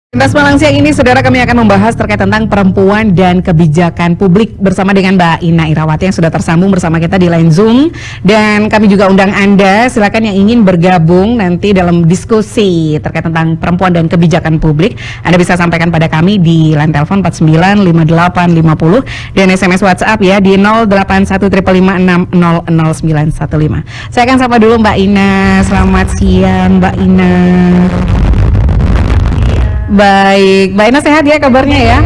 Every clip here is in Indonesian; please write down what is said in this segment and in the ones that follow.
Lintas Malang siang ini, saudara, kami akan membahas terkait tentang perempuan dan kebijakan publik bersama dengan Mbak Ina Irawati yang sudah tersambung bersama kita di line Zoom. Dan kami juga undang Anda, silakan yang ingin bergabung nanti dalam diskusi terkait tentang perempuan dan kebijakan publik. Anda bisa sampaikan pada kami di line telepon 495850 dan SMS WhatsApp ya di 081355600915. Saya akan sapa dulu Mbak Ina. Selamat siang Mbak Ina. Baik, Mbak Ina sehat ya kabarnya ya?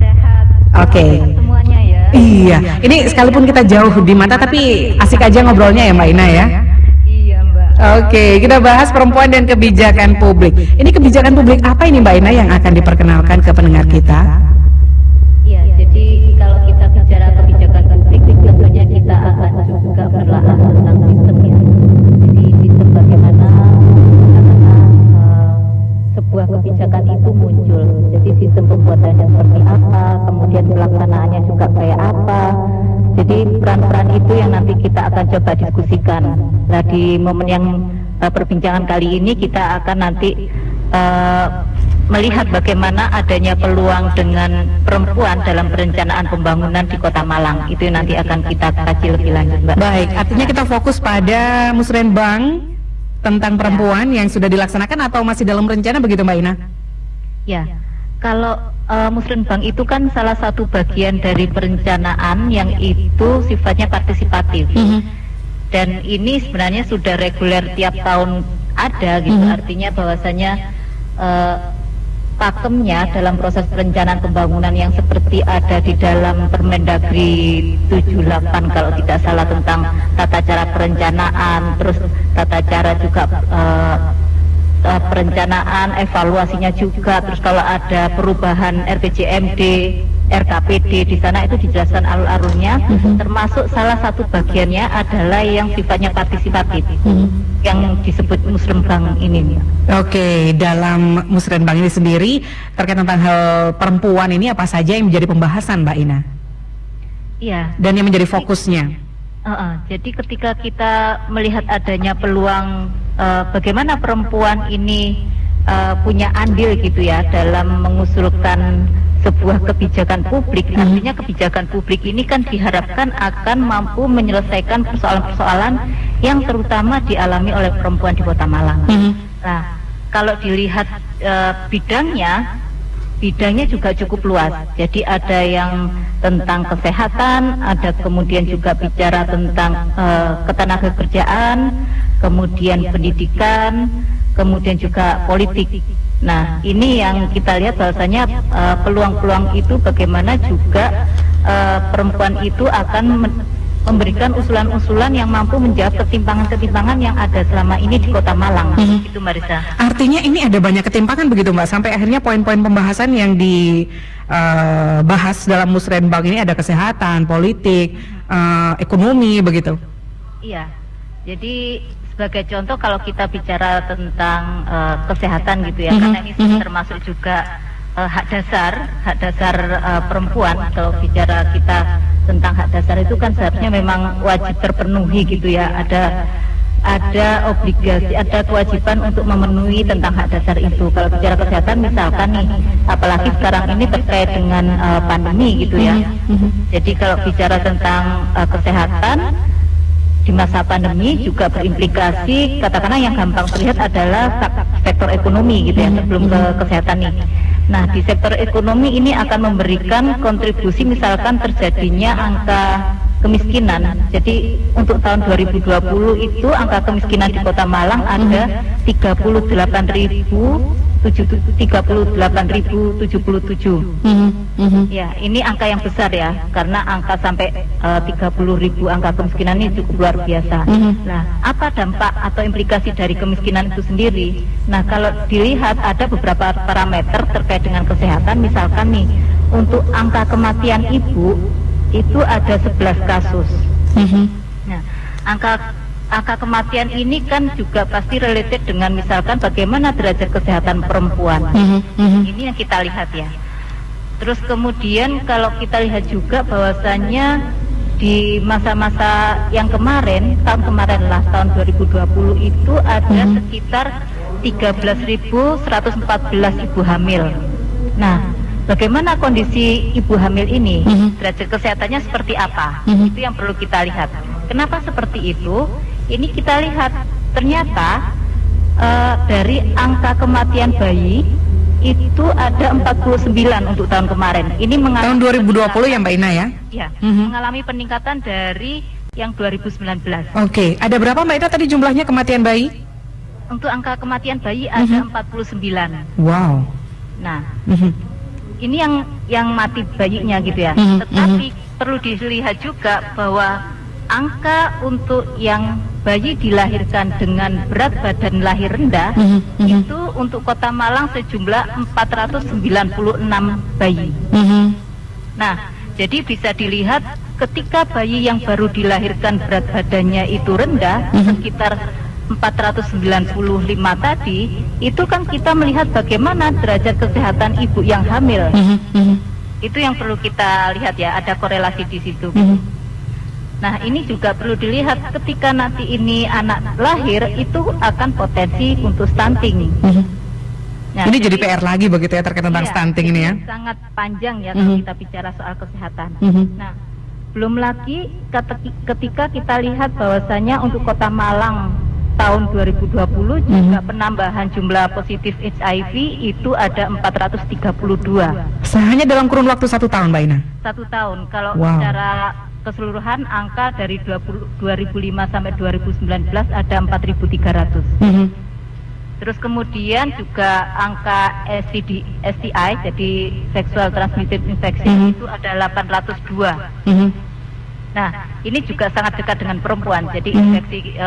Sehat. Oke. Semuanya ya. Iya, ini sekalipun kita jauh di mata tapi asik aja ngobrolnya ya Mbak Ina ya? Iya Mbak. Oke, kita bahas perempuan dan kebijakan publik. Ini kebijakan publik apa ini Mbak Ina yang akan diperkenalkan ke pendengar kita? Iya, jadi kalau kita bicara kebijakan publik, tentunya kita akan juga berlahan tentang sistemnya. Jadi sistem bagaimana sebuah kebijakan itu muncul. Jadi sistem pembuatannya seperti apa, kemudian pelaksanaannya juga kayak apa. Jadi peran-peran itu yang nanti kita akan coba diskusikan. Nah, di momen yang perbincangan kali ini kita akan nanti melihat bagaimana adanya peluang dengan perempuan dalam perencanaan pembangunan di Kota Malang. Itu nanti akan kita kaji lebih lanjut, Mbak. Baik, artinya kita fokus pada Musrenbang tentang perempuan yang sudah dilaksanakan atau masih dalam rencana begitu Mbak Ina? Ya, kalau Musrenbang itu kan salah satu bagian dari perencanaan yang itu sifatnya partisipatif. Dan ini sebenarnya sudah reguler tiap tahun ada gitu. Artinya bahwasanya pakemnya dalam proses perencanaan pembangunan yang seperti ada di dalam Permendagri 78 kalau tidak salah tentang tata cara perencanaan, terus tata cara juga perencanaan, evaluasinya juga, terus kalau ada perubahan RPJMD, RKPD di sana itu dijelaskan alur-alurnya, termasuk salah satu bagiannya adalah yang sifatnya partisipatif, yang disebut Musrenbang ini. Oke, dalam Musrenbang ini sendiri terkait tentang hal perempuan ini apa saja yang menjadi pembahasan Mbak Ina? Iya. Dan yang menjadi fokusnya? Jadi ketika kita melihat adanya peluang bagaimana perempuan ini punya andil gitu ya dalam mengusulkan sebuah kebijakan publik, artinya kebijakan publik ini kan diharapkan akan mampu menyelesaikan persoalan-persoalan yang terutama dialami oleh perempuan di Kota Malang. Nah, kalau dilihat bidangnya juga cukup luas. Jadi ada yang tentang kesehatan, ada kemudian juga bicara tentang ketenagakerjaan, kemudian pendidikan, kemudian juga politik. Nah, ini yang kita lihat bahwasanya peluang-peluang itu bagaimana juga perempuan itu akan memberikan usulan-usulan yang mampu menjawab ketimpangan-ketimpangan yang ada selama ini di Kota Malang. Itu Marisa. Artinya ini ada banyak ketimpangan begitu Mbak, sampai akhirnya poin-poin pembahasan yang dibahas dalam Musrenbang ini ada kesehatan, politik, ekonomi begitu. Iya. Jadi sebagai contoh kalau kita bicara tentang kesehatan gitu ya, karena ini termasuk juga hak dasar perempuan. Kalau bicara kita tentang hak dasar itu kan seharusnya memang wajib terpenuhi gitu ya. Ada obligasi, ada kewajiban untuk memenuhi tentang hak dasar itu. Kalau bicara kesehatan misalkan nih, apalagi sekarang ini terkait dengan pandemi gitu ya. Jadi kalau bicara tentang kesehatan di masa pandemi juga berimplikasi, katakanlah yang gampang terlihat adalah sektor ekonomi gitu ya, sebelum ke kesehatan nih. Nah, di sektor ekonomi ini akan memberikan kontribusi misalkan terjadinya angka kemiskinan. Jadi untuk tahun 2020 itu angka kemiskinan di Kota Malang ada 38.077. Ya, ini angka yang besar ya, karena angka sampai 30.000 angka kemiskinan ini cukup luar biasa. Nah, apa dampak atau implikasi dari kemiskinan itu sendiri? Nah, kalau dilihat ada beberapa parameter terkait dengan kesehatan, misalkan nih, untuk angka kematian ibu itu ada 11 kasus. Nah, angka kematian ini kan juga pasti related dengan misalkan bagaimana derajat kesehatan perempuan. Ini yang kita lihat ya. Terus kemudian kalau kita lihat juga bahwasannya di masa-masa yang kemarin, tahun 2020 itu ada sekitar 13.114 ibu hamil. Nah, bagaimana kondisi ibu hamil ini? Mhm. Derajat kesehatannya seperti apa? Mhm. Itu yang perlu kita lihat. Kenapa seperti itu? Ini kita lihat ternyata dari angka kematian bayi itu ada 49 untuk tahun kemarin. Ini Tahun 2020 ya Mbak Ina ya? Ya, Mhm. mengalami peningkatan dari yang 2019. Oke, ada berapa Mbak Ina tadi jumlahnya kematian bayi? Untuk angka kematian bayi ada 49. Wow. Nah, Mhm. ini yang mati bayinya gitu ya. Mhm, Tetapi perlu dilihat juga bahwa angka untuk yang bayi dilahirkan dengan berat badan lahir rendah Mhm, mhm. itu untuk Kota Malang sejumlah 496 bayi. Mhm. Nah, jadi bisa dilihat ketika bayi yang baru dilahirkan berat badannya itu rendah, sekitar 495 tadi, itu kan kita melihat bagaimana derajat kesehatan ibu yang hamil. Mhm, mhm. Itu yang perlu kita lihat ya, ada korelasi di situ. Mhm. Nah, ini juga perlu dilihat ketika nanti ini anak lahir itu akan potensi untuk stunting. Mhm. Nah, Ini jadi PR lagi begitu ya terkait tentang iya, stunting ini ya? sangat panjang ya kalau Mhm. kita bicara soal kesehatan. Mhm. Nah, belum lagi ketika kita lihat bahwasanya untuk Kota Malang tahun 2020 juga penambahan jumlah positif HIV itu ada 432 Hanya dalam kurun waktu 1 tahun Mbak Ina? 1 tahun. Kalau Wow. secara keseluruhan angka dari 2005 sampai 2019 ada 4.300. Mhm. Terus kemudian juga angka STI, jadi sexual transmitted infection itu ada 802. Mhm. Nah, ini juga sangat dekat dengan perempuan. Jadi infeksi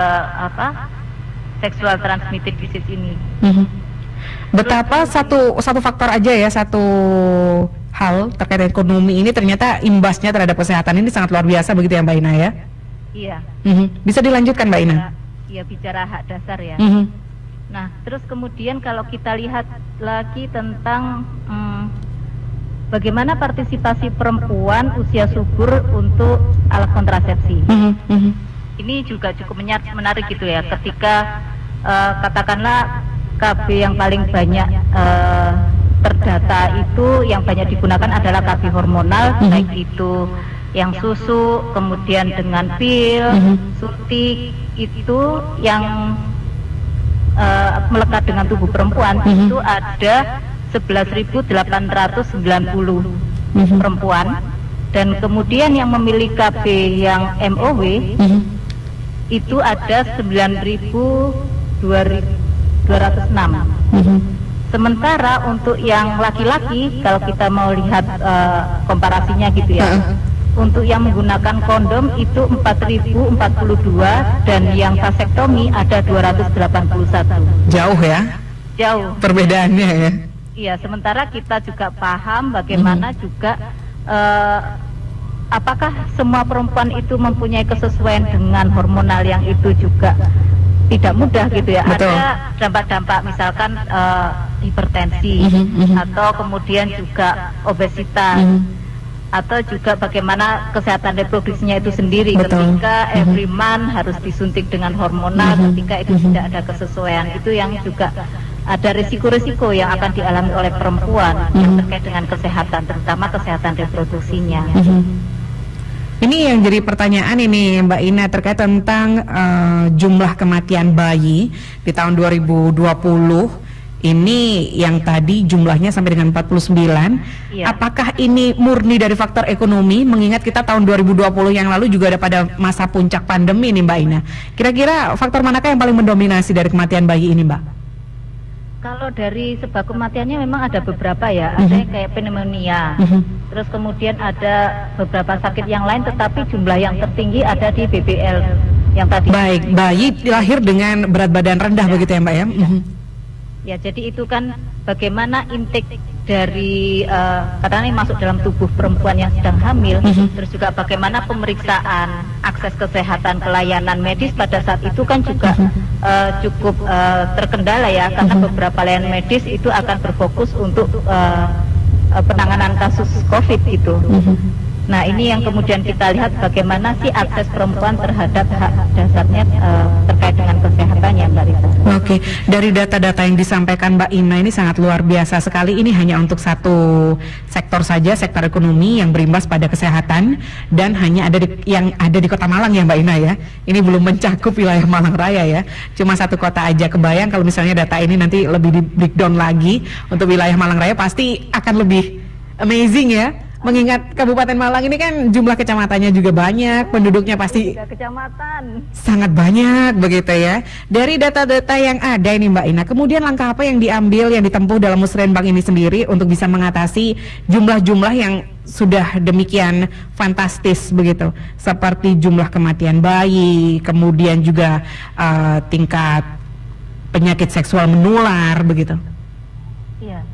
sexual transmitted disease ini. Mhm. Betapa satu faktor aja ya, satu hal terkait ekonomi ini ternyata imbasnya terhadap kesehatan ini sangat luar biasa begitu ya Mbak Ina ya? Iya. Mhm. Bisa dilanjutkan Mbak Ina? Iya, bicara hak dasar ya. Mhm. Nah, terus kemudian kalau kita lihat lagi tentang bagaimana partisipasi perempuan usia subur untuk alat kontrasepsi. Mhm. Mhm. Ini juga cukup menarik gitu ya, ketika katakanlah KB yang paling banyak terdata itu yang banyak digunakan adalah KB hormonal, baik itu yang susu, kemudian dengan pil, suntik, itu yang melekat dengan tubuh perempuan itu ada 11.890 perempuan, dan kemudian yang memiliki KB yang MOW itu ada 9.206. Sementara untuk yang laki-laki, kalau kita mau lihat komparasinya gitu ya, untuk yang menggunakan kondom itu 4.042 dan yang vasektomi ada 281. Jauh ya Jauh. perbedaannya ya. Iya, sementara kita juga paham bagaimana juga apakah semua perempuan itu mempunyai kesesuaian dengan hormonal yang itu juga tidak mudah gitu ya. Betul. Ada dampak-dampak misalkan hipertensi atau kemudian juga obesitas atau juga bagaimana kesehatan reproduksinya itu sendiri. Betul. Ketika every month harus disuntik dengan hormonal, ketika itu tidak ada kesesuaian, itu yang juga ada risiko-risiko yang akan dialami oleh perempuan yang terkait dengan kesehatan, terutama kesehatan reproduksinya. Ini yang jadi pertanyaan ini Mbak Ina terkait tentang jumlah kematian bayi di tahun 2020. Ini yang tadi jumlahnya sampai dengan 49. Iya. Apakah ini murni dari faktor ekonomi? Mengingat kita tahun 2020 yang lalu juga ada pada masa puncak pandemi nih Mbak Ina. Kira-kira faktor manakah yang paling mendominasi dari kematian bayi ini Mbak? Kalau dari sebab kematiannya memang ada beberapa ya, ada yang kayak pneumonia, terus kemudian ada beberapa sakit yang lain, tetapi jumlah yang tertinggi ada di BBL yang tadi. Baik, bayi lahir dengan berat badan rendah begitu ya Mbak ya? Ya, jadi itu kan bagaimana intake dari katanya masuk dalam tubuh perempuan yang sedang hamil, terus juga bagaimana pemeriksaan akses kesehatan pelayanan medis pada saat itu kan juga cukup terkendala ya, karena beberapa layanan medis itu akan berfokus untuk penanganan kasus COVID gitu. Nah, ini yang kemudian kita lihat bagaimana sih akses perempuan terhadap hak dasarnya terkait dengan kesehatannya, Mbak Rita. Oke. Oke, dari data-data yang disampaikan Mbak Ina ini sangat luar biasa sekali. Ini hanya untuk satu sektor saja, sektor ekonomi yang berimbas pada kesehatan dan hanya yang ada di Kota Malang ya Mbak Ina ya. Ini belum mencakup wilayah Malang Raya ya. Cuma satu kota aja. Kebayang kalau misalnya data ini nanti lebih di breakdown lagi untuk wilayah Malang Raya pasti akan lebih amazing ya. Mengingat Kabupaten Malang ini kan jumlah kecamatannya juga banyak, penduduknya pasti kecamatan sangat banyak begitu ya. Dari data-data yang ada ini Mbak Ina, kemudian langkah apa yang diambil, yang ditempuh dalam musrenbang ini sendiri untuk bisa mengatasi jumlah-jumlah yang sudah demikian fantastis begitu, seperti jumlah kematian bayi, kemudian juga tingkat penyakit seksual menular begitu. Iya.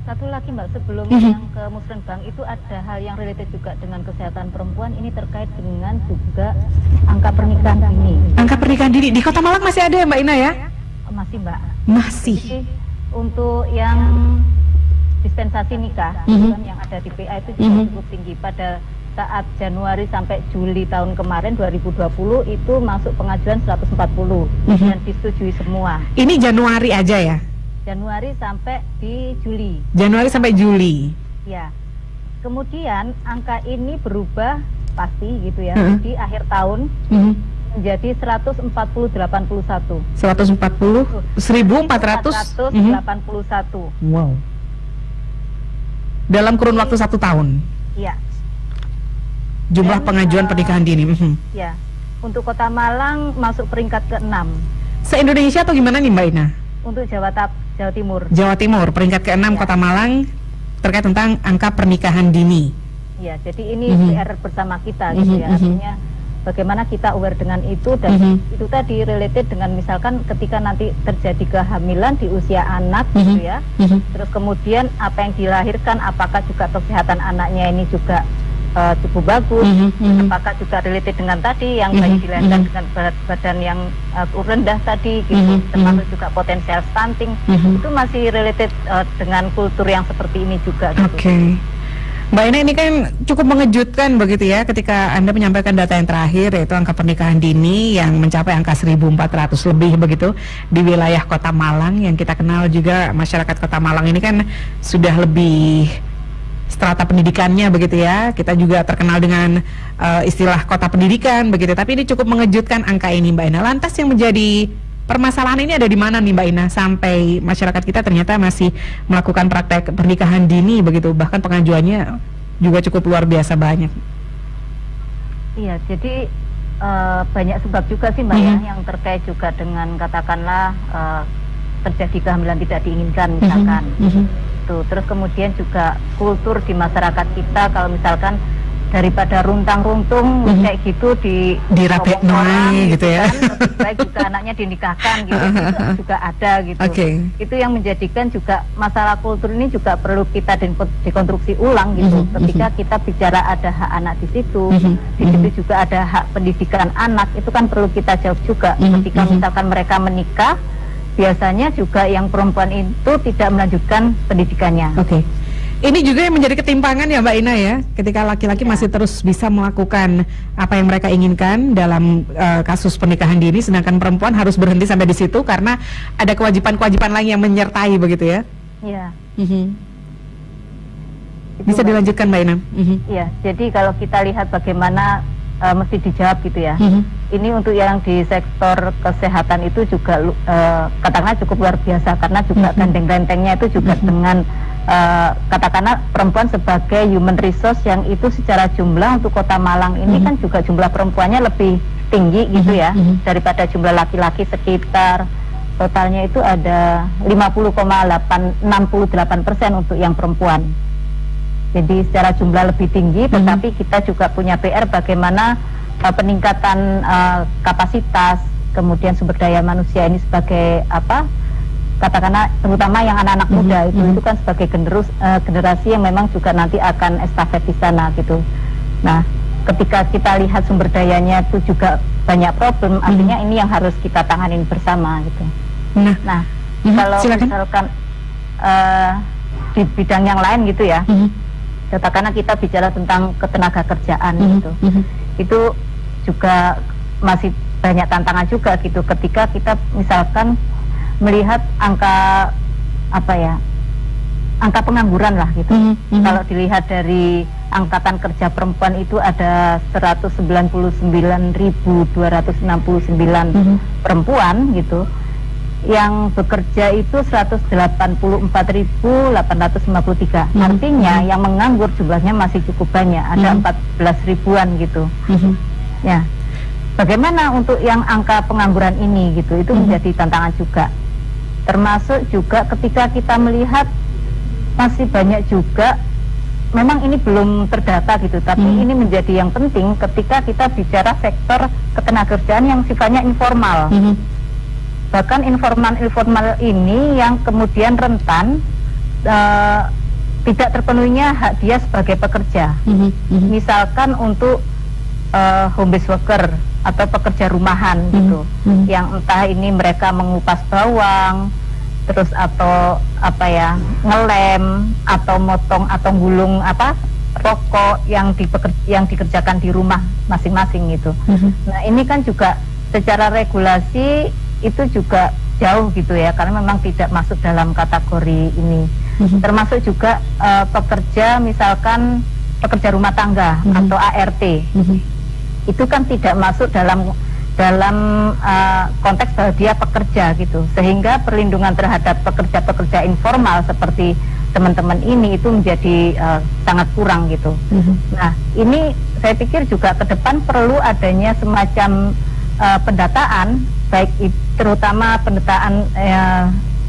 Satu lagi Mbak, sebelum yang ke musrenbang itu ada hal yang related juga dengan kesehatan perempuan, ini terkait dengan juga angka pernikahan dini. Angka pernikahan dini di Kota Malang masih ada ya Mbak Ina ya? Masih Mbak. Masih. Jadi, untuk yang dispensasi nikah yang ada di PA itu juga cukup tinggi. Pada saat Januari sampai Juli tahun kemarin 2020 itu masuk pengajuan 140 dan disetujui semua. Ini Januari aja ya? Januari sampai di Juli. Januari sampai Juli. Ya. Kemudian angka ini berubah pasti gitu ya di akhir tahun menjadi 140,81. 140, 1.400, 181. Wow. Dalam kurun waktu 1 tahun. Iya. Jumlah pengajuan pernikahan dini. Ya. Untuk Kota Malang masuk peringkat ke-6. Se-Indonesia atau gimana nih Mbak Ina? Untuk Jawa Timur. Jawa Timur peringkat ke-6 Kota Malang terkait tentang angka pernikahan dini. Ya, jadi ini PR bersama kita gitu ya. Artinya bagaimana kita aware dengan itu dan itu tadi related dengan misalkan ketika nanti terjadi kehamilan di usia anak gitu ya. Terus kemudian apa yang dilahirkan, apakah juga kesehatan anaknya ini juga cukup bagus, apakah juga related dengan tadi yang bayi dilahirkan dengan berat badan yang rendah tadi gitu, termasuk juga potensial stunting, itu masih related dengan kultur yang seperti ini juga gitu. Oke. Mbak Ina, ini kan cukup mengejutkan begitu ya ketika Anda menyampaikan data yang terakhir, yaitu angka pernikahan dini yang mencapai angka 1.400 lebih begitu di wilayah Kota Malang, yang kita kenal juga masyarakat Kota Malang ini kan sudah lebih strata pendidikannya begitu ya. Kita juga terkenal dengan istilah kota pendidikan begitu. Tapi ini cukup mengejutkan angka ini Mbak Ina. Lantas yang menjadi permasalahan ini ada di mana nih Mbak Ina sampai masyarakat kita ternyata masih melakukan praktek pernikahan dini begitu, bahkan pengajuannya juga cukup luar biasa banyak. Iya, jadi banyak sebab juga sih Mbak ya, yang terkait juga dengan katakanlah terjadi kehamilan tidak diinginkan misalkan. Terus kemudian juga kultur di masyarakat kita, kalau misalkan daripada runtang-runtung kayak gitu dirapek gitu ya, kan, lebih baik juga anaknya dinikahkan gitu, itu juga ada gitu. Itu yang menjadikan juga masalah kultur ini juga perlu kita dekonstruksi ulang gitu. Ketika kita bicara ada hak anak di situ juga ada hak pendidikan anak, itu kan perlu kita jawab juga. Ketika misalkan mereka menikah, biasanya juga yang perempuan itu tidak melanjutkan pendidikannya. Ini juga yang menjadi ketimpangan ya Mbak Ina ya, ketika laki-laki masih terus bisa melakukan apa yang mereka inginkan dalam kasus pernikahan dini, sedangkan perempuan harus berhenti sampai di situ karena ada kewajiban-kewajiban lain yang menyertai begitu ya. Iya. Bisa dilanjutkan Mbak Ina. Iya, jadi kalau kita lihat bagaimana mesti dijawab gitu ya. Ini untuk yang di sektor kesehatan itu juga katakanlah cukup luar biasa, karena juga gandeng rentengnya itu juga dengan katakanlah perempuan sebagai human resource yang itu secara jumlah untuk Kota Malang ini kan juga jumlah perempuannya lebih tinggi gitu ya daripada jumlah laki-laki. Sekitar totalnya itu ada 50,68% untuk yang perempuan. Jadi secara jumlah lebih tinggi, tetapi kita juga punya PR bagaimana peningkatan kapasitas, kemudian sumber daya manusia ini sebagai apa, katakanlah terutama yang anak-anak muda itu kan sebagai generasi yang memang juga nanti akan estafet di sana gitu. Nah, ketika kita lihat sumber dayanya itu juga banyak problem, artinya ini yang harus kita tanganin bersama gitu. Nah, kalau misalkan di bidang yang lain gitu ya, katakanlah kita bicara tentang ketenaga kerjaan gitu, itu juga masih banyak tantangan juga gitu. Ketika kita misalkan melihat angka apa ya, angka pengangguran lah gitu. Kalau dilihat dari angkatan kerja perempuan itu ada 199.269 perempuan gitu. Yang bekerja itu 184.853. Artinya yang menganggur jumlahnya masih cukup banyak, ada 14 ribuan gitu. Ya. Bagaimana untuk yang angka pengangguran ini gitu, itu menjadi tantangan juga. Termasuk juga ketika kita melihat masih banyak juga, memang ini belum terdata gitu, tapi ini menjadi yang penting ketika kita bicara sektor ketenagakerjaan yang sifatnya informal. Bahkan informal ini yang kemudian rentan tidak terpenuhinya hak dia sebagai pekerja. Misalkan untuk home based worker atau pekerja rumahan gitu, yang entah ini mereka mengupas bawang, terus atau apa ya, ngelem atau motong atau gulung apa rokok yang dikerjakan di rumah masing-masing gitu. Nah ini kan juga secara regulasi itu juga jauh gitu ya, karena memang tidak masuk dalam kategori ini. Termasuk juga pekerja misalkan pekerja rumah tangga atau ART. Itu kan tidak masuk dalam konteks bahwa dia pekerja gitu, sehingga perlindungan terhadap pekerja-pekerja informal seperti teman-teman ini itu menjadi sangat kurang gitu. Nah ini saya pikir juga ke depan perlu adanya semacam pendataan, baik terutama pendataan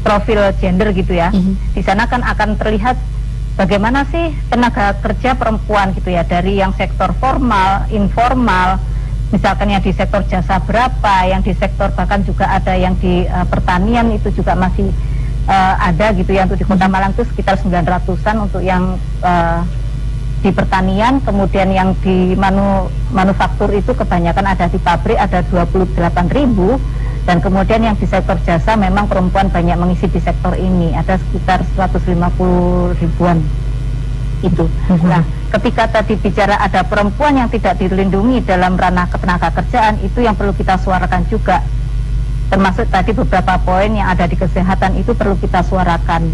profil gender gitu ya. Di sana kan akan terlihat bagaimana sih tenaga kerja perempuan gitu ya, dari yang sektor formal, informal, misalkan yang di sektor jasa berapa, yang di sektor bahkan juga ada yang di pertanian itu juga masih ada gitu ya. Untuk di Kota Malang itu sekitar 900-an untuk yang di pertanian, kemudian yang di manufaktur itu kebanyakan ada di pabrik ada 28.000, dan kemudian yang di sektor jasa memang perempuan banyak mengisi di sektor ini, ada sekitar 150 ribuan itu. Nah, ketika tadi bicara ada perempuan yang tidak dilindungi dalam ranah ketenagakerjaan, itu yang perlu kita suarakan juga. Termasuk tadi beberapa poin yang ada di kesehatan itu perlu kita suarakan.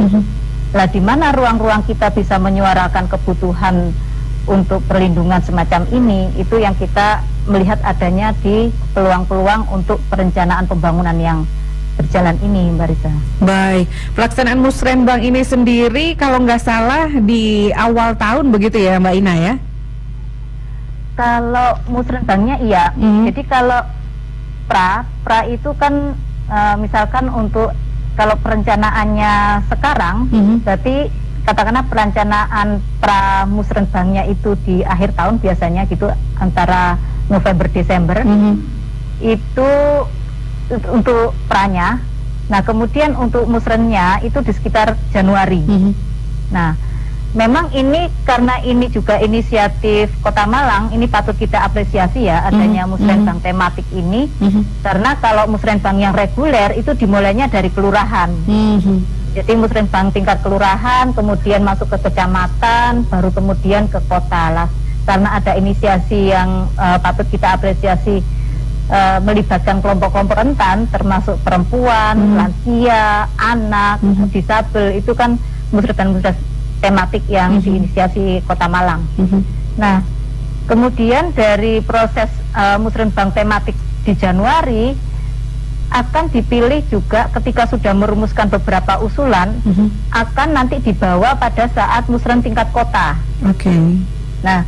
Lah di mana ruang-ruang kita bisa menyuarakan kebutuhan untuk perlindungan semacam ini, itu yang kita melihat adanya di peluang-peluang untuk perencanaan pembangunan yang berjalan ini, Mbak Risa. Baik, pelaksanaan Musrenbang ini sendiri kalau nggak salah di awal tahun begitu ya Mbak Ina ya? Kalau Musrenbangnya iya, jadi kalau pra itu kan misalkan untuk kalau perencanaannya sekarang, berarti katakanlah perencanaan pra Musrenbangnya itu di akhir tahun biasanya gitu, antara November Desember, itu untuk pranya. Nah kemudian untuk musrennya itu di sekitar Januari. Nah memang ini karena ini juga inisiatif Kota Malang, ini patut kita apresiasi ya adanya Musrenbang tematik ini, karena kalau Musrenbang yang reguler itu dimulainya dari kelurahan. Jadi Musrenbang tingkat kelurahan, kemudian masuk ke kecamatan, baru kemudian ke kota lah. Karena ada inisiasi yang patut kita apresiasi, melibatkan kelompok-kelompok rentan, termasuk perempuan, lansia, anak, disabel, itu kan Musrenbang tematik yang diinisiasi Kota Malang. Nah, kemudian dari proses Musrenbang tematik di Januari akan dipilih juga ketika sudah merumuskan beberapa usulan, akan nanti dibawa pada saat musren tingkat kota. Nah,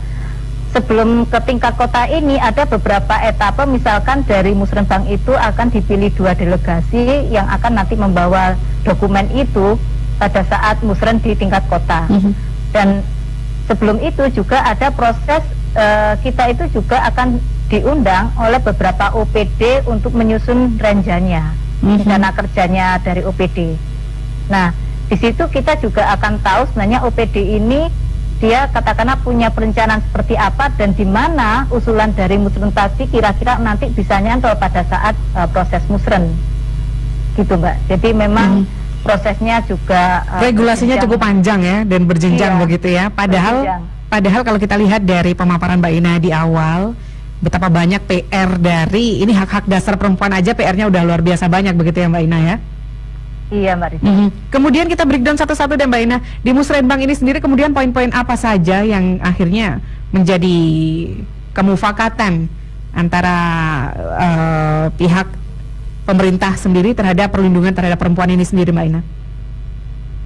sebelum ke tingkat kota ini ada beberapa etape, misalkan dari Musrenbang itu akan dipilih 2 delegasi yang akan nanti membawa dokumen itu pada saat musren di tingkat kota. Dan sebelum itu juga ada proses kita itu juga akan diundang oleh beberapa OPD untuk menyusun renjanya, rencana kerjanya dari OPD. Nah, di situ kita juga akan tahu sebenarnya OPD ini dia katakanlah punya perencanaan seperti apa, dan di mana usulan dari musren tadi kira-kira nanti bisa nyantol pada saat proses musren, gitu Mbak. Jadi memang prosesnya juga regulasinya cukup panjang ya dan berjenjang begitu ya. Padahal kalau kita lihat dari pemaparan Mbak Ina di awal, betapa banyak PR dari ini hak-hak dasar perempuan aja, PR-nya udah luar biasa banyak begitu ya Mbak Ina ya. Iya Mbak Risa. Kemudian kita breakdown satu-satu deh Mbak Ina. Di Musrenbang ini sendiri kemudian poin-poin apa saja yang akhirnya menjadi kemufakatan antara pihak pemerintah sendiri terhadap perlindungan terhadap perempuan ini sendiri Mbak Ina?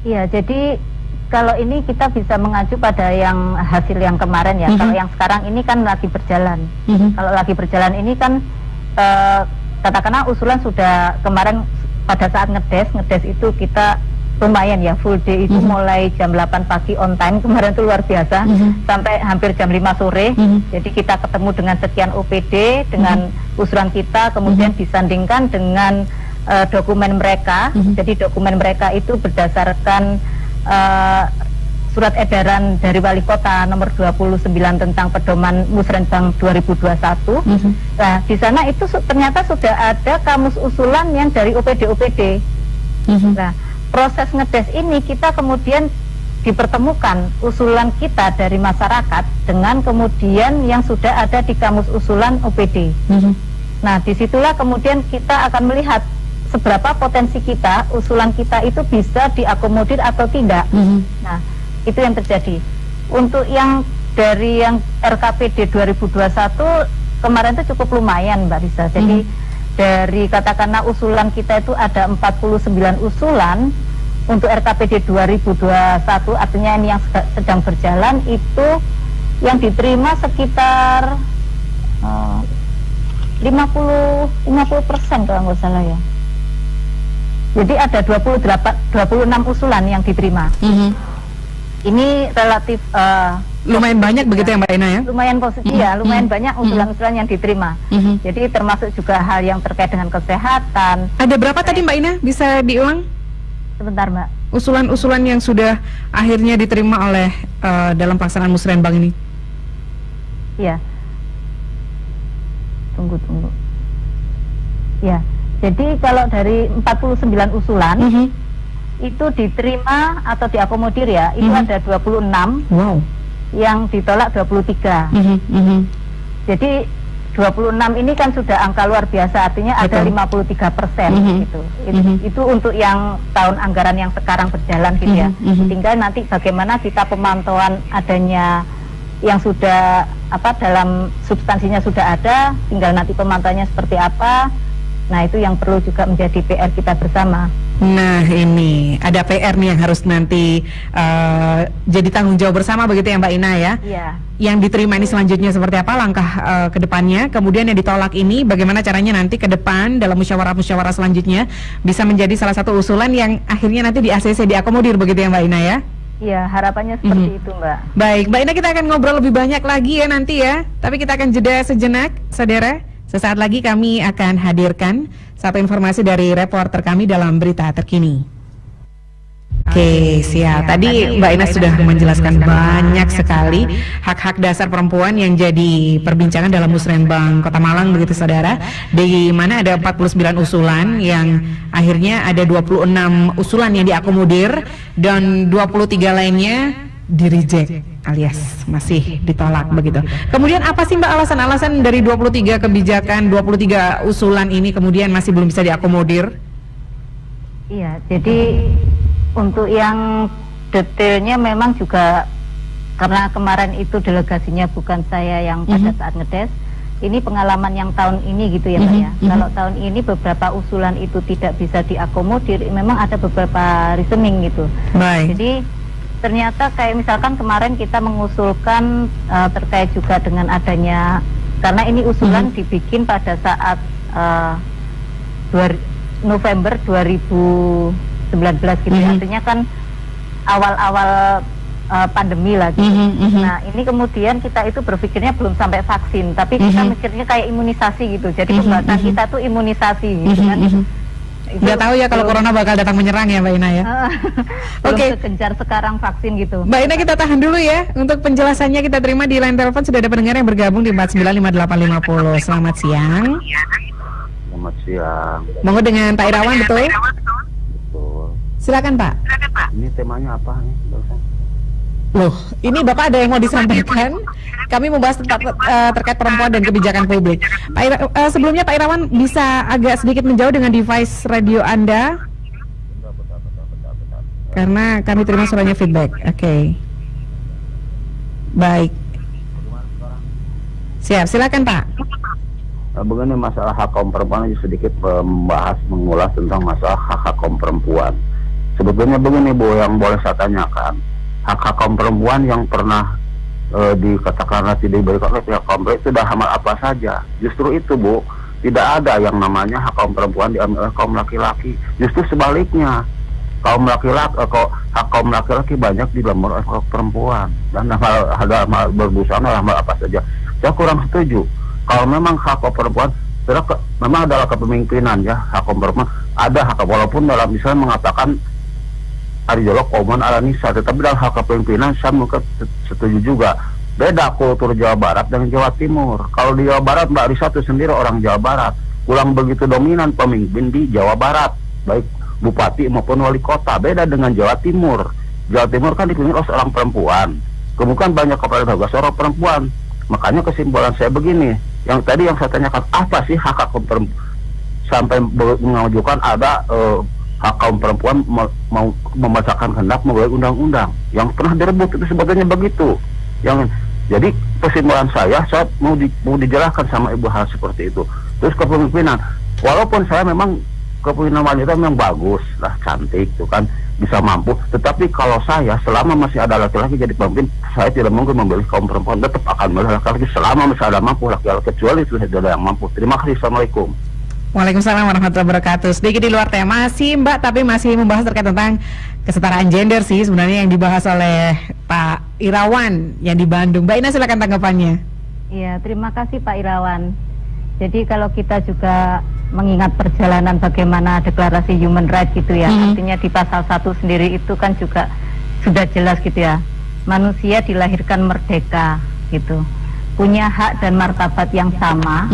Iya, jadi kalau ini kita bisa mengacu pada yang hasil yang kemarin ya. Kalau yang sekarang ini kan lagi berjalan. Kalau lagi berjalan ini kan katakanlah usulan sudah kemarin pada saat ngedes itu kita lumayan ya, full day itu mulai jam 8 pagi on time kemarin itu luar biasa sampai hampir jam 5 sore. Jadi kita ketemu dengan sekian OPD dengan usulan kita, kemudian disandingkan dengan dokumen mereka. Jadi dokumen mereka itu berdasarkan surat edaran dari Wali Kota nomor 29 tentang pedoman Musrenbang 2021. Nah, di sana itu ternyata sudah ada kamus usulan yang dari OPD-OPD. Nah, proses ngedes ini kita kemudian dipertemukan usulan kita dari masyarakat dengan kemudian yang sudah ada di kamus usulan OPD. Nah, disitulah kemudian kita akan melihat seberapa potensi kita, usulan kita itu bisa diakomodir atau tidak. Nah, itu yang terjadi. Untuk yang dari yang RKPD 2021 kemarin itu cukup lumayan Mbak Risa. Jadi dari katakanlah usulan kita itu ada 49 usulan untuk RKPD 2021, artinya ini yang sedang berjalan itu yang diterima sekitar 50% kalau nggak salah ya. Jadi ada 26 usulan yang diterima. Ini relatif lumayan banyak begitu ya Mbak Ina ya? Lumayan positif ya, lumayan banyak usulan-usulan yang diterima. Jadi termasuk juga hal yang terkait dengan kesehatan. Ada berapa tadi Mbak Ina? Bisa diulang? Sebentar Mbak. Usulan-usulan yang sudah akhirnya diterima oleh dalam pelaksanaan Musrenbang ini? Iya. Tunggu. Ya, jadi kalau dari 49 usulan itu diterima atau diakomodir ya, itu ada 26. Wow. Yang ditolak 23. Jadi 26 ini kan sudah angka luar biasa, artinya ada 53% gitu. Itu untuk yang tahun anggaran yang sekarang berjalan gitu ya. Tinggal nanti bagaimana kita pemantauan adanya yang sudah dalam substansinya sudah ada, tinggal nanti pemantauannya seperti apa. Nah, itu yang perlu juga menjadi PR kita bersama. Nah, ini ada PR nih yang harus nanti jadi tanggung jawab bersama begitu ya Mbak Ina ya? Iya. Yang diterima ini selanjutnya seperti apa langkah ke depannya, kemudian yang ditolak ini bagaimana caranya nanti ke depan dalam musyawarah-musyawarah selanjutnya bisa menjadi salah satu usulan yang akhirnya nanti di ACC diakomodir begitu ya Mbak Ina ya? Iya, harapannya seperti itu Mbak. Baik, Mbak Ina, kita akan ngobrol lebih banyak lagi ya nanti ya, tapi kita akan jeda sejenak, saudara. Sesaat lagi kami akan hadirkan satu informasi dari reporter kami dalam berita terkini. Oke, siap. Tadi Mbak Ina sudah menjelaskan banyak sekali hak-hak dasar perempuan yang jadi perbincangan dalam Musrenbang Kota Malang begitu saudara. Di mana ada 49 usulan yang akhirnya ada 26 usulan yang diakomodir dan 23 lainnya di-reject alias masih ditolak begitu. Kemudian apa sih Mbak alasan-alasan dari 23 kebijakan, 23 usulan ini kemudian masih belum bisa diakomodir? Iya, jadi untuk yang detailnya memang juga karena kemarin itu delegasinya bukan saya yang pada saat ngedes. Ini pengalaman yang tahun ini gitu ya Mbak ya. Kalau tahun ini beberapa usulan itu tidak bisa diakomodir, memang ada beberapa reasoning gitu. Baik. Jadi ternyata kayak misalkan kemarin kita mengusulkan terkait juga dengan adanya, karena ini usulan dibikin pada saat November 2019 gitu ya, artinya kan awal-awal pandemi lagi. Nah, ini kemudian kita itu berpikirnya belum sampai vaksin, tapi kita mikirnya kayak imunisasi gitu. Jadi pembahasan kita tuh imunisasi gitu kan. Nggak tahu ya kalau corona bakal datang menyerang ya Mbak Ina ya. Oke. Sekejar sekarang vaksin gitu. Mbak Ina, kita tahan dulu ya. Untuk penjelasannya kita terima di line telepon sudah ada pendengar yang bergabung di 495850. Selamat siang. Selamat siang. Monggo dengan Pak Irawan, betul? Betul. Silakan Pak. Ini temanya apa nih, barusan? Loh, ini Bapak ada yang mau disampaikan? Kami membahas terkait perempuan dan kebijakan publik. Sebelumnya Pak Irawan bisa agak sedikit menjauh dengan device radio Anda? Karena kami terima suratnya feedback. Oke. Baik. Siap, silakan Pak. Begini masalah hak kaum perempuan aja sedikit membahas mengulas tentang masalah hak kaum perempuan. Sebetulnya begini Bu, yang boleh saya tanyakan, hak kaum perempuan yang pernah dikatakan tidak diberikan oleh pihak kaum itu sudah amal apa saja. Justru itu Bu, tidak ada yang namanya hak kaum perempuan diambil oleh kaum laki-laki. Justru sebaliknya, hak kaum laki-laki banyak dilamar oleh kaum perempuan, dan ada amal berbusana amal apa saja. Saya kurang setuju. Kalau memang hak kaum perempuan memang adalah kepemimpinan ya, hak kaum perempuan ada hak, walaupun dalam misalnya mengatakan Arijolok Kauman ala Nisa, tetapi dalam hak kepemimpinan saya mungkin setuju juga. Beda kultur Jawa Barat dengan Jawa Timur. Kalau di Jawa Barat Mbak Risa itu sendiri orang Jawa Barat, kurang begitu dominan pemimpin di Jawa Barat, baik bupati maupun wali kota. Beda dengan Jawa Timur. Jawa Timur kan dipimpin oleh seorang perempuan, kemudian banyak kepala daerah seorang perempuan. Makanya kesimpulan saya begini, yang tadi yang saya tanyakan, apa sih hak kaum perempuan sampai mengajukan ada hak kaum perempuan mau membacakan kehendak melalui undang-undang yang pernah direbut, itu sebetulnya begitu. Yang jadi kesimpulan saya mau dijelaskan sama Ibu hal seperti itu. Terus kepemimpinan, walaupun saya memang kepemimpinan wanita memang bagus lah, cantik tuh kan, bisa mampu, tetapi kalau saya selama masih ada laki-laki jadi pemimpin, saya tidak mungkin memilih kaum perempuan, tetap akan memilih laki-laki selama masih ada mampu laki-laki, kecuali itu tidak ada yang mampu. Terima kasih. Assalamualaikum. Waalaikumsalam warahmatullahi wabarakatuh. Sedikit di luar tema sih Mbak, tapi masih membahas terkait tentang kesetaraan gender sih sebenarnya yang dibahas oleh Pak Irawan yang di Bandung. Mbak Ina silakan tanggapannya. Iya, terima kasih Pak Irawan. Jadi kalau kita juga mengingat perjalanan bagaimana deklarasi human rights gitu ya, artinya di pasal 1 sendiri itu kan juga sudah jelas gitu ya, manusia dilahirkan merdeka gitu, punya hak dan martabat yang sama,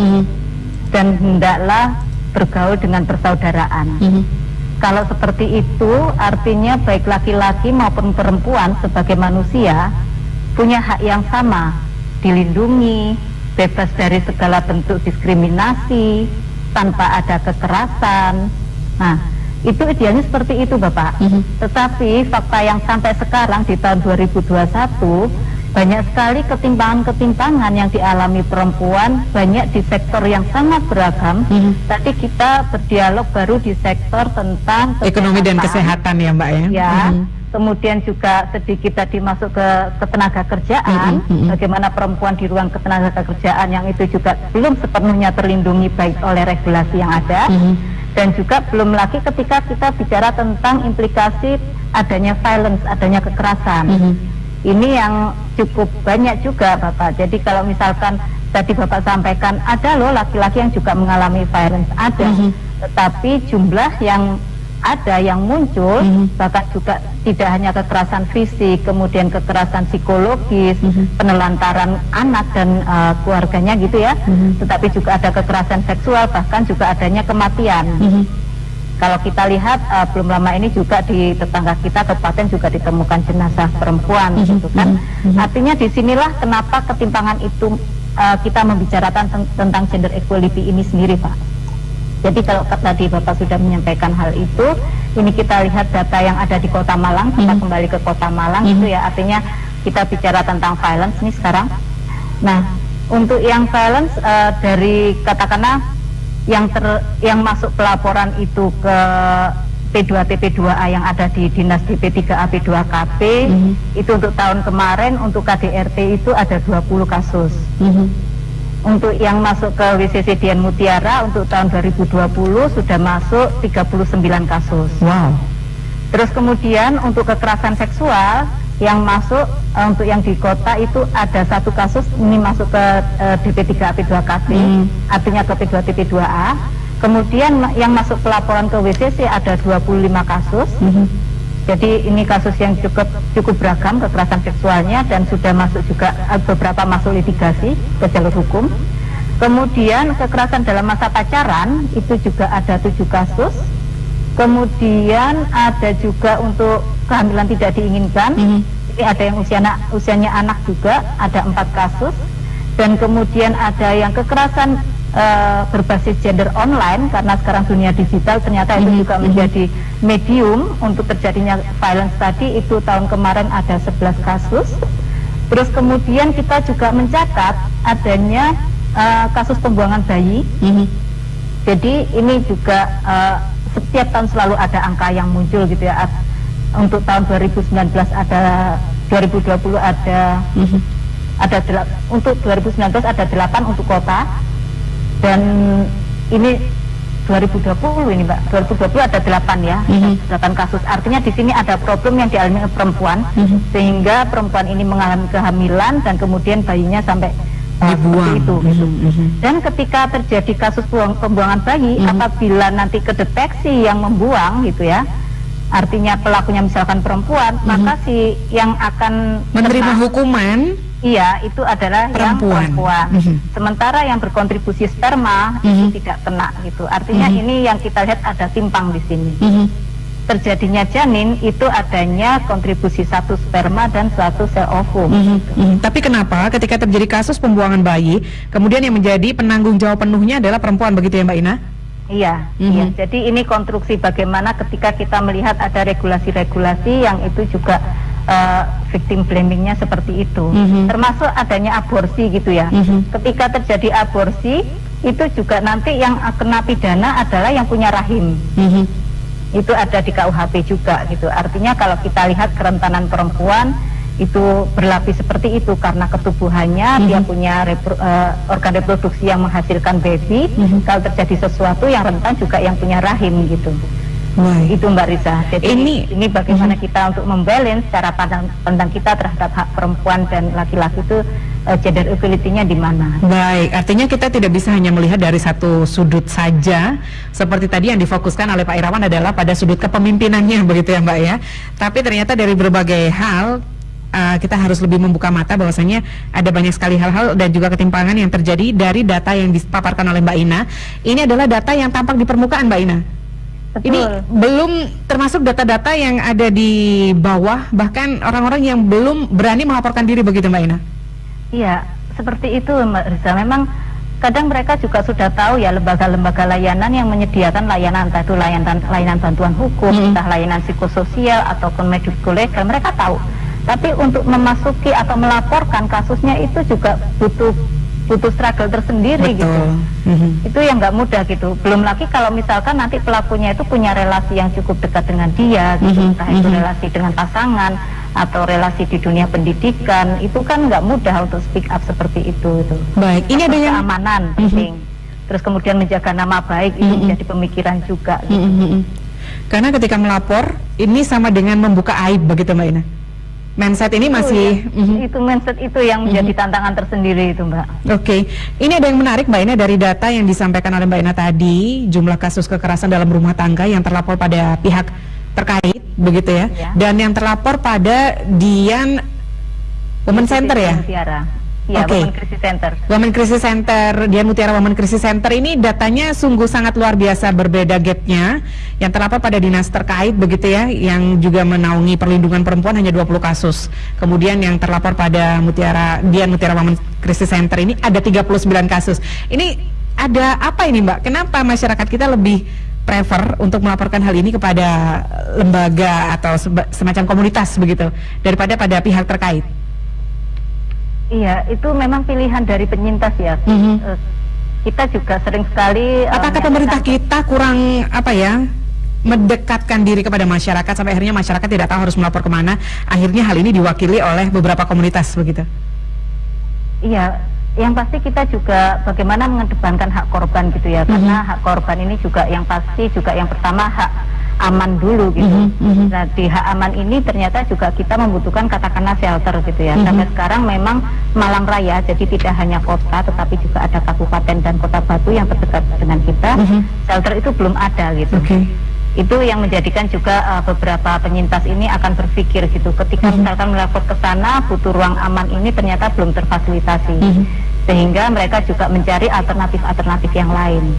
dan hendaklah bergaul dengan persaudaraan. Kalau seperti itu artinya baik laki-laki maupun perempuan sebagai manusia punya hak yang sama, dilindungi, bebas dari segala bentuk diskriminasi, tanpa ada kekerasan. Nah, itu idealnya seperti itu Bapak. Tetapi fakta yang sampai sekarang di tahun 2021, banyak sekali ketimpangan-ketimpangan yang dialami perempuan, banyak di sektor yang sangat beragam. Tadi kita berdialog baru di sektor tentang ekonomi dan kesehatan ya Mbak ya. Ya, kemudian juga sedikit tadi masuk ke ketenaga kerjaan, bagaimana perempuan di ruang ketenaga kerjaan yang itu juga belum sepenuhnya terlindungi baik oleh regulasi yang ada, dan juga belum lagi ketika kita bicara tentang implikasi adanya violence, adanya kekerasan. Ini yang cukup banyak juga Bapak. Jadi kalau misalkan tadi Bapak sampaikan ada loh laki-laki yang juga mengalami violence, ada, tetapi jumlah yang ada yang muncul bahkan juga tidak hanya kekerasan fisik, kemudian kekerasan psikologis, penelantaran anak dan keluarganya gitu ya, tetapi juga ada kekerasan seksual, bahkan juga adanya kematian. Kalau kita lihat belum lama ini juga di tetangga kita kabupaten juga ditemukan jenazah perempuan gitu kan. Artinya disinilah kenapa ketimpangan itu kita membicarakan tentang gender equality ini sendiri Pak. Jadi kalau tadi Bapak sudah menyampaikan hal itu, ini kita lihat data yang ada di Kota Malang, kita kembali ke Kota Malang itu ya, artinya kita bicara tentang violence nih sekarang. Nah, untuk yang violence dari katakanlah yang masuk pelaporan itu ke P2T P2A yang ada di Dinas DP3A P2KP, itu untuk tahun kemarin untuk KDRT itu ada 20 kasus. Untuk yang masuk ke WCC Dian Mutiara untuk tahun 2020 sudah masuk 39 kasus. Wow. Terus kemudian untuk kekerasan seksual yang masuk untuk yang di kota itu ada 1 kasus, ini masuk ke DP3A P2KP, artinya ke P2T P2A. Kemudian yang masuk pelaporan ke WCC ada 25 kasus. Jadi ini kasus yang cukup beragam kekerasan seksualnya, dan sudah masuk juga beberapa masuk litigasi ke jalur hukum. Kemudian kekerasan dalam masa pacaran itu juga ada 7 kasus. Kemudian ada juga untuk kehamilan tidak diinginkan, ini ada yang usianya anak juga ada 4 kasus. Dan kemudian ada yang kekerasan berbasis gender online, karena sekarang dunia digital ternyata itu juga menjadi medium untuk terjadinya violence tadi. Itu tahun kemarin ada 11 kasus. Terus kemudian kita juga mencatat adanya kasus pembuangan bayi. Jadi ini juga setiap tahun selalu ada angka yang muncul gitu ya. Untuk tahun 2019 ada, 2020 ada, untuk 2019 ada 8 untuk kota. Dan ini 2020 ini Mbak, 2020 ada 8 ya, 8 kasus. Artinya di sini ada problem yang dialami oleh perempuan, sehingga perempuan ini mengalami kehamilan dan kemudian bayinya sampai seperti itu. Dan ketika terjadi kasus pembuangan bayi, apabila nanti kedeteksi yang membuang gitu ya, artinya pelakunya misalkan perempuan, maka si yang akan menerima hukuman, iya, itu adalah perempuan. yang perempuan. Sementara yang berkontribusi sperma itu tidak kena gitu. Artinya ini yang kita lihat ada timpang di sini. Terjadinya janin itu adanya kontribusi 1 sperma dan 1 sel ovum. Tapi kenapa ketika terjadi kasus pembuangan bayi, kemudian yang menjadi penanggung jawab penuhnya adalah perempuan, begitu ya Mbak Ina? Iya, iya. Jadi ini konstruksi bagaimana ketika kita melihat ada regulasi-regulasi yang itu juga victim blamingnya seperti itu, termasuk adanya aborsi gitu ya. Ketika terjadi aborsi itu juga nanti yang kena pidana adalah yang punya rahim. Itu ada di KUHP juga gitu. Artinya kalau kita lihat kerentanan perempuan itu berlapis seperti itu karena ketubuhannya, dia punya organ reproduksi yang menghasilkan baby. Kalau terjadi sesuatu yang rentan juga yang punya rahim gitu. Itu Mbak Risa. Jadi ini bagaimana kita untuk membalance cara pandang kita terhadap hak perempuan dan laki-laki itu, gender equality-nya di mana. Baik, artinya kita tidak bisa hanya melihat dari satu sudut saja. Seperti tadi yang difokuskan oleh Pak Irawan adalah pada sudut kepemimpinannya, begitu ya Mbak ya. Tapi ternyata dari berbagai hal kita harus lebih membuka mata bahwasanya ada banyak sekali hal-hal dan juga ketimpangan yang terjadi dari data yang dipaparkan oleh Mbak Ina. Ini adalah data yang tampak di permukaan, Mbak Ina. Betul. Ini belum termasuk data-data yang ada di bawah, bahkan orang-orang yang belum berani melaporkan diri, begitu Mbak Ina? Iya, seperti itu Mbak Risa. Memang kadang mereka juga sudah tahu ya lembaga-lembaga layanan yang menyediakan layanan, entah itu layanan bantuan hukum, entah layanan psikososial ataupun medico legal, mereka tahu. Tapi untuk memasuki atau melaporkan kasusnya itu juga butuh struggle tersendiri. Betul. Gitu. Itu yang nggak mudah gitu. Belum lagi kalau misalkan nanti pelakunya itu punya relasi yang cukup dekat dengan dia, gitu. Entah itu relasi dengan pasangan atau relasi di dunia pendidikan, itu kan nggak mudah untuk speak up seperti itu. Baik, ini ada yang keamanan penting. Terus kemudian menjaga nama baik itu menjadi pemikiran juga. Gitu. Karena ketika melapor ini sama dengan membuka aib, begitu Mbak Ina? Mindset ini masih itu mindset itu yang menjadi tantangan tersendiri itu Mbak. Oke. Ini ada yang menarik Mbak Ina dari data yang disampaikan oleh Mbak Ina tadi, jumlah kasus kekerasan dalam rumah tangga yang terlapor pada pihak terkait, begitu ya, dan yang terlapor pada Dian Women Center ya? Iya, Oke. Women Crisis Center. Women Crisis Center, Dian Mutiara Women Crisis Center ini datanya sungguh sangat luar biasa, berbeda gapnya. Yang terlapor pada dinas terkait, begitu ya, yang juga menaungi perlindungan perempuan hanya 20 kasus. Kemudian yang terlapor pada Dian Mutiara Women Crisis Center ini ada 39 kasus. Ini ada apa ini Mbak? Kenapa masyarakat kita lebih prefer untuk melaporkan hal ini kepada lembaga atau semacam komunitas begitu daripada pada pihak terkait? Iya, itu memang pilihan dari penyintas ya. Kita juga sering sekali. Apakah pemerintah kita kurang mendekatkan diri kepada masyarakat sampai akhirnya masyarakat tidak tahu harus melapor kemana? Akhirnya hal ini diwakili oleh beberapa komunitas begitu. Iya, yang pasti kita juga bagaimana mengedepankan hak korban gitu ya. Karena hak korban ini juga yang pasti juga yang pertama hak aman dulu gitu. Nah di hak aman ini ternyata juga kita membutuhkan katakanlah shelter gitu ya. Sampai sekarang memang Malang Raya jadi tidak hanya kota tetapi juga ada kabupaten dan kota Batu yang terdekat dengan kita. Shelter itu belum ada gitu. Itu yang menjadikan juga beberapa penyintas ini akan berpikir gitu ketika misalkan melapor ke sana butuh ruang aman ini ternyata belum terfasilitasi. sehingga mereka juga mencari alternatif-alternatif yang lain.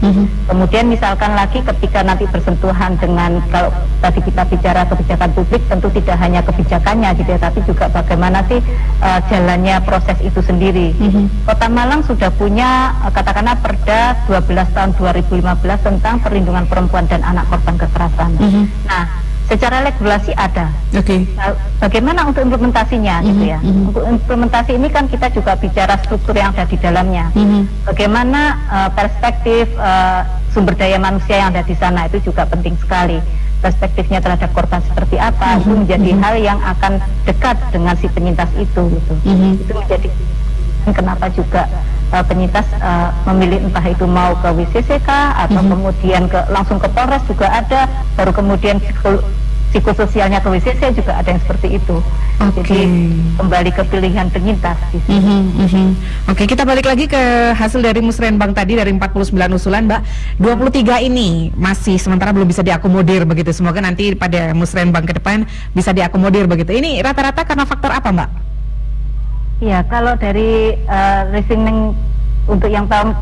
Kemudian misalkan lagi ketika nanti bersentuhan dengan, kalau tadi kita bicara kebijakan publik, tentu tidak hanya kebijakannya gitu ya, tapi juga bagaimana sih jalannya proses itu sendiri. Kota Malang sudah punya katakanlah Perda 12 tahun 2015 tentang perlindungan perempuan dan anak korban kekerasan. Nah, secara regulasi ada. Nah, bagaimana untuk implementasinya gitu ya? Untuk implementasi ini kan kita juga bicara struktur yang ada di dalamnya. Bagaimana perspektif sumber daya manusia yang ada di sana itu juga penting sekali. Perspektifnya terhadap korban seperti apa itu menjadi hal yang akan dekat dengan si penyintas itu gitu. Itu menjadi kenapa juga penyintas memilih entah itu mau ke WCCK atau kemudian langsung ke Polres juga ada, baru kemudian psikososialnya ke WCC juga ada yang seperti itu. Jadi kembali ke pilihan penyintas. Oke, kita balik lagi ke hasil dari Musrenbang tadi, dari 49 usulan, Mbak. 23 ini masih sementara belum bisa diakomodir begitu. Semoga nanti pada Musrenbang ke depan bisa diakomodir begitu. Ini rata-rata karena faktor apa, Mbak? Ya, kalau dari reasoning untuk yang tahun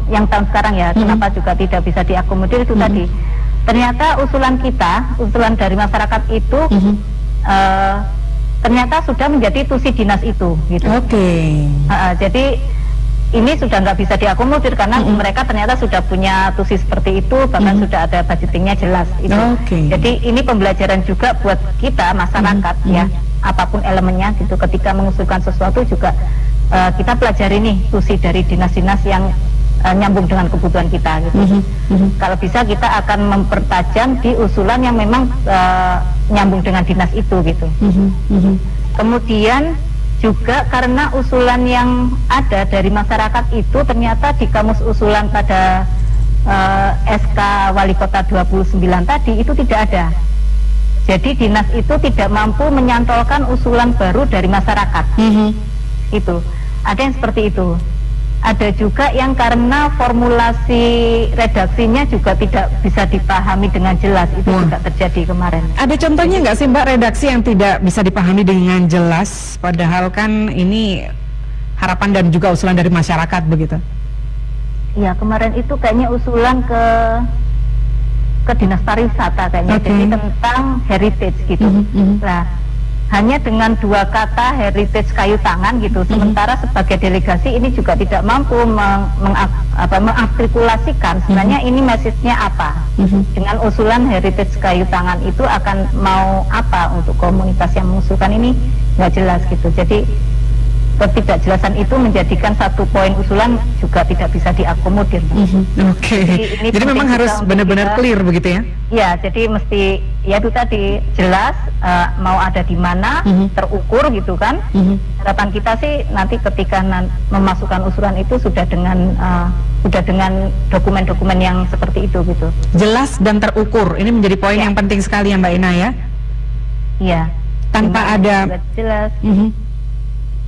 sekarang ya, kenapa juga tidak bisa diakomodir itu tadi. Ternyata usulan dari masyarakat itu ternyata sudah menjadi tusi dinas itu, gitu. Jadi ini sudah nggak bisa diakomodir karena mereka ternyata sudah punya tusi seperti itu, bahkan sudah ada budgetingnya jelas. Itu. Jadi ini pembelajaran juga buat kita masyarakat ya, apapun elemennya gitu. Ketika mengusulkan sesuatu juga kita pelajari nih tusi dari dinas-dinas yang nyambung dengan kebutuhan kita gitu. Kalau bisa kita akan mempertajam di usulan yang memang nyambung dengan dinas itu gitu. Kemudian juga karena usulan yang ada dari masyarakat itu ternyata di kamus usulan pada SK Wali Kota 29 tadi itu tidak ada. Jadi dinas itu tidak mampu menyantolkan usulan baru dari masyarakat. Itu ada yang seperti itu. Ada juga yang karena formulasi redaksinya juga tidak bisa dipahami dengan jelas. Itu juga terjadi kemarin. Ada contohnya nggak sih, Mbak, redaksi yang tidak bisa dipahami dengan jelas, padahal kan ini harapan dan juga usulan dari masyarakat begitu? Ya, kemarin itu kayaknya usulan ke Dinas Pariwisata kayaknya, jadi tentang heritage gitu. Nah, hanya dengan 2 kata heritage kayu tangan gitu, sementara sebagai delegasi ini juga tidak mampu mengartikulasikan sebenarnya ini message-nya apa. Dengan usulan heritage kayu tangan itu akan mau apa untuk komunitas yang mengusulkan ini nggak jelas gitu. Jadi ketidakjelasan itu menjadikan satu poin usulan juga tidak bisa diakomodir. Jadi memang harus benar-benar clear begitu ya? Ya, jadi mesti ya itu tadi jelas mau ada di mana, terukur gitu kan. Harapan kita sih nanti ketika memasukkan usulan itu sudah dengan dokumen-dokumen yang seperti itu gitu. Jelas dan terukur, ini menjadi poin yang penting sekali ya Mbak Ina ya? Iya. Tanpa ada jelas.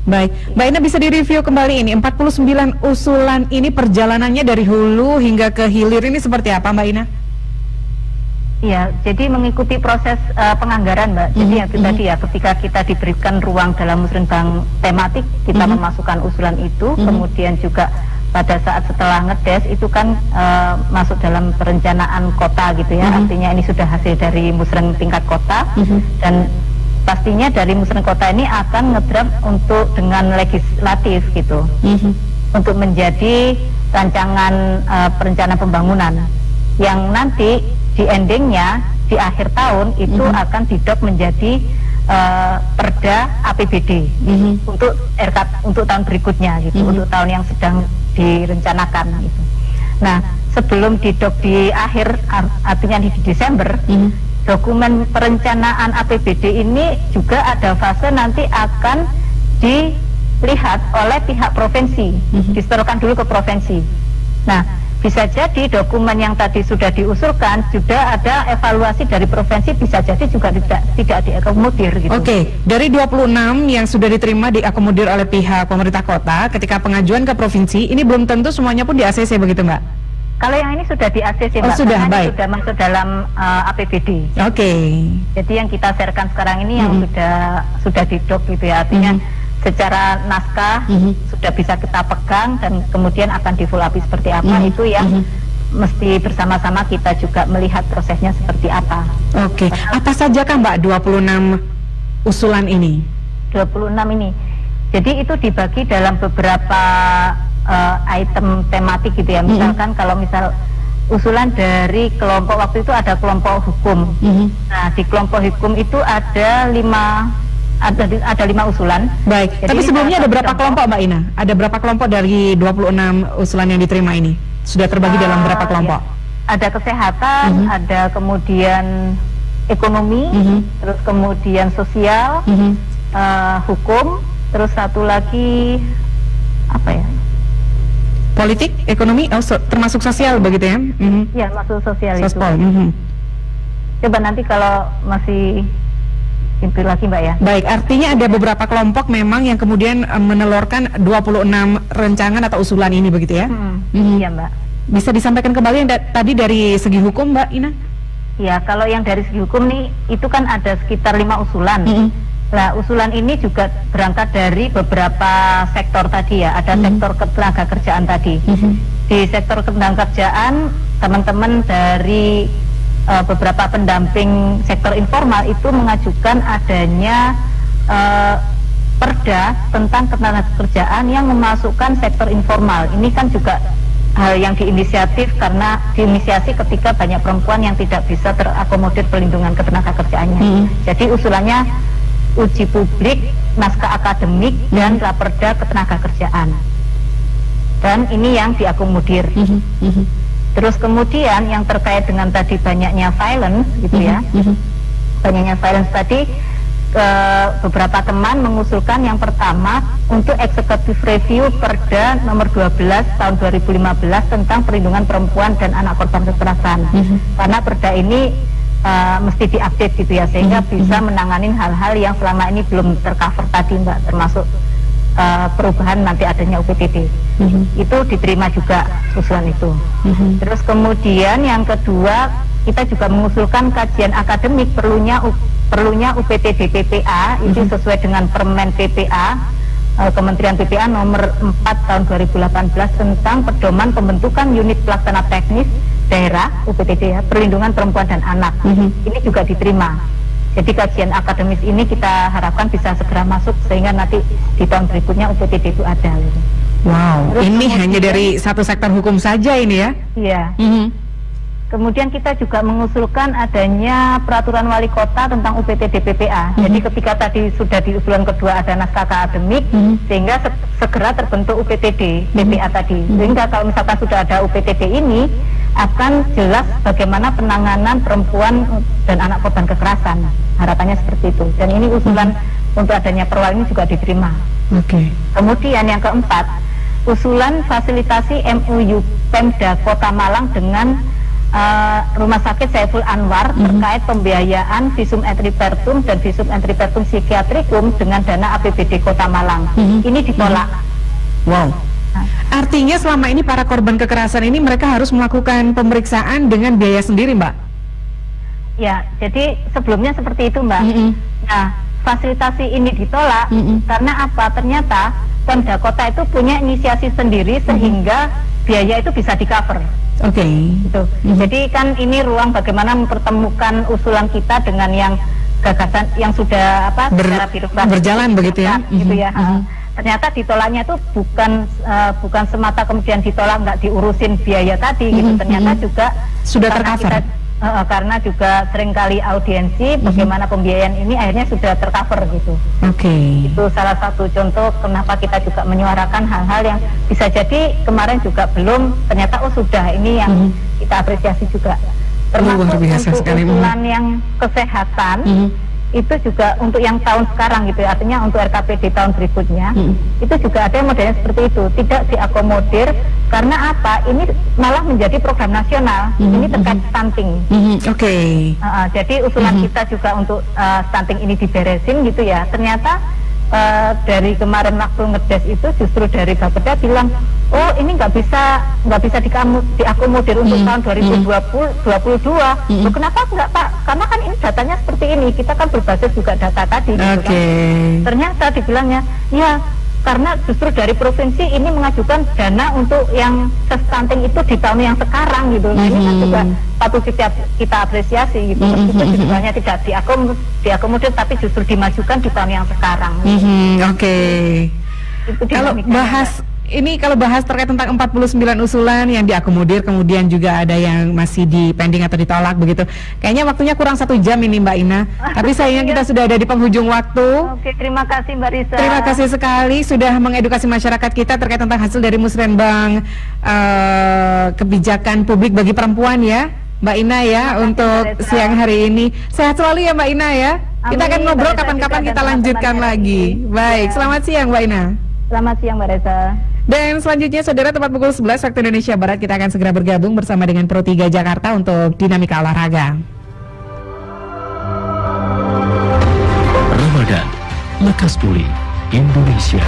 Baik, Mbak Ina bisa direview kembali ini 49 usulan ini perjalanannya dari hulu hingga ke hilir ini seperti apa Mbak Ina? Iya, jadi mengikuti proses penganggaran Mbak. Jadi yang tadi ya, ketika kita diberikan ruang dalam musrenbang tematik, kita memasukkan usulan itu, kemudian juga pada saat setelah ngedes itu kan masuk dalam perencanaan kota gitu ya, artinya ini sudah hasil dari musren tingkat kota dan pastinya dari musren kota ini akan ngedraft untuk dengan legislatif gitu, untuk menjadi rancangan perencanaan pembangunan yang nanti di endingnya di akhir tahun itu akan didok menjadi perda APBD untuk untuk tahun berikutnya gitu, untuk tahun yang sedang direncanakan gitu. Nah, sebelum didok di akhir artinya di Desember, dokumen perencanaan APBD ini juga ada fase nanti akan dilihat oleh pihak provinsi, disetorkan dulu ke provinsi. Nah, bisa jadi dokumen yang tadi sudah diusulkan sudah ada evaluasi dari provinsi, bisa jadi juga tidak diakomodir gitu. Dari 26 yang sudah diterima diakomodir oleh pihak pemerintah kota, ketika pengajuan ke provinsi ini belum tentu semuanya pun di ACC begitu Mbak? Kalau yang ini sudah di ACC Mbak, sudah, baik. Sudah masuk dalam APBD. Jadi yang kita sharekan sekarang ini yang sudah didok gitu ya, artinya secara naskah sudah bisa kita pegang dan kemudian akan di follow up seperti apa, itu yang mesti bersama-sama kita juga melihat prosesnya seperti apa. Oke, apa saja kan Mbak 26 usulan ini? 26 ini. Jadi itu dibagi dalam beberapa item tematik gitu ya. Misalkan kalau misal usulan dari kelompok, waktu itu ada kelompok hukum. Nah, di kelompok hukum itu ada 5 usulan. Baik. Jadi Tapi sebelumnya ada berapa kelompok Mbak Ina? Ada berapa kelompok dari 26 usulan yang diterima ini? Sudah terbagi dalam berapa kelompok? Ya. Ada kesehatan, ada kemudian ekonomi, terus kemudian sosial, hukum, terus satu lagi apa ya? Politik, ekonomi, termasuk sosial begitu ya? Ya, masuk sosial Sospol. itu. Coba nanti kalau masih itu lagi Mbak ya. Baik, artinya ada beberapa kelompok memang yang kemudian menelurkan 26 rancangan atau usulan ini begitu ya? Iya Mbak. Bisa disampaikan kembali yang tadi dari segi hukum Mbak Ina? Ya, kalau yang dari segi hukum nih, itu kan ada sekitar 5 usulan. Nah, usulan ini juga berangkat dari beberapa sektor tadi ya. Ada sektor ketenaga kerjaan tadi. Di sektor ketenaga kerjaan, teman-teman dari beberapa pendamping sektor informal itu mengajukan adanya perda tentang ketenaga kerjaan yang memasukkan sektor informal. Ini kan juga hal yang diinisiasi ketika banyak perempuan yang tidak bisa terakomodir perlindungan ketenaga kerjaannya. Jadi usulannya uji publik, naskah akademik, dan raperda ketenaga kerjaan. Dan ini yang diakomodir. Terus kemudian yang terkait dengan tadi banyaknya violence gitu ya. Banyaknya violence tadi, beberapa teman mengusulkan yang pertama untuk executive review Perda nomor 12 tahun 2015 tentang perlindungan perempuan dan anak korban kekerasan. Karena Perda ini mesti diupdate gitu ya, sehingga bisa menangani hal-hal yang selama ini belum tercover tadi Mbak, termasuk perubahan nanti adanya UPTD. Itu diterima juga usulan itu. Terus kemudian yang kedua, kita juga mengusulkan kajian akademik perlunya UPTD PPA, itu sesuai dengan Permen PPA Kementerian PPA nomor 4 tahun 2018 tentang pedoman pembentukan unit pelaksana teknis daerah UPTD ya, perlindungan perempuan dan anak. Ini juga diterima. Jadi kajian akademis ini kita harapkan bisa segera masuk sehingga nanti di tahun berikutnya UPTD itu ada. Wow, terus ini hanya dari satu sektor hukum saja ini ya? Iya. Kemudian kita juga mengusulkan adanya peraturan wali kota tentang UPTD PPA. Jadi ketika tadi sudah di usulan kedua ada naskah akademik, sehingga segera terbentuk UPTD PPA tadi. Sehingga kalau misalkan sudah ada UPTD ini, akan jelas bagaimana penanganan perempuan dan anak korban kekerasan. Harapannya seperti itu. Dan ini usulan untuk adanya perwal ini juga diterima. Kemudian yang keempat, usulan fasilitasi MOU Pemda Kota Malang dengan Rumah Sakit Saiful Anwar terkait pembiayaan visum et repertum dan visum et repertum psikiatrikum dengan dana APBD Kota Malang. Ini ditolak. Wow. Artinya selama ini para korban kekerasan ini mereka harus melakukan pemeriksaan dengan biaya sendiri, Mbak? Ya, jadi sebelumnya seperti itu, Mbak. Nah, fasilitasi ini ditolak karena apa? Ternyata Pemda Kota itu punya inisiasi sendiri sehingga biaya itu bisa di-cover. Gitu. Jadi kan ini ruang bagaimana mempertemukan usulan kita dengan yang gagasan yang sudah secara birokrasi berjalan begitu ya. Gitu ya. Ternyata ditolaknya itu bukan semata kemudian ditolak nggak diurusin biaya tadi gitu. Ternyata juga sudah tercover. Karena juga seringkali audiensi bagaimana pembiayaan ini akhirnya sudah tercover gitu. Itu salah satu contoh kenapa kita juga menyuarakan hal-hal yang bisa jadi kemarin juga belum, ternyata sudah, ini yang kita apresiasi juga. Termasuk untuk usulan yang kesehatan itu juga untuk yang tahun sekarang gitu ya, artinya untuk RKPD tahun berikutnya itu juga ada yang modelnya seperti itu, tidak diakomodir karena apa? Ini malah menjadi program nasional. Ini terkait stunting. Jadi usulan kita juga untuk stunting ini diberesin gitu ya. Ternyata dari kemarin waktu ngedes itu justru dari Bapeda bilang, oh ini nggak bisa diakomodir untuk tahun 2022. Loh, kenapa enggak Pak? Karena kan ini datanya seperti ini, kita kan berbasis juga data tadi. Gitu kan. Ternyata dibilangnya, ya karena justru dari provinsi ini mengajukan dana untuk yang stunting itu di tahun yang sekarang gitu. Nah ini kan juga patut kita apresiasi gitu. Meskipun jumlahnya tidak diakomodir tapi justru dimajukan di tahun yang sekarang. Kalau bahas terkait tentang 49 usulan yang diakomodir, kemudian juga ada yang masih di pending atau ditolak begitu. Kayaknya waktunya kurang 1 jam ini Mbak Ina. Tapi sayangnya kita sudah ada di penghujung waktu. Oke, terima kasih Mbak Risa. Terima kasih sekali sudah mengedukasi masyarakat kita terkait tentang hasil dari Musrenbang kebijakan publik bagi perempuan ya, Mbak Ina ya, untuk siang hari ini. Sehat selalu ya Mbak Ina ya. Kita akan ngobrol kapan-kapan, kita lanjutkan lagi. Baik, selamat siang Mbak Ina. Selamat siang Mbak Reza. Dan selanjutnya saudara, tepat pukul 11 waktu Indonesia Barat, kita akan segera bergabung bersama dengan Pro 3 Jakarta untuk Dinamika Olahraga. Ramadan, lekas pulih Indonesia.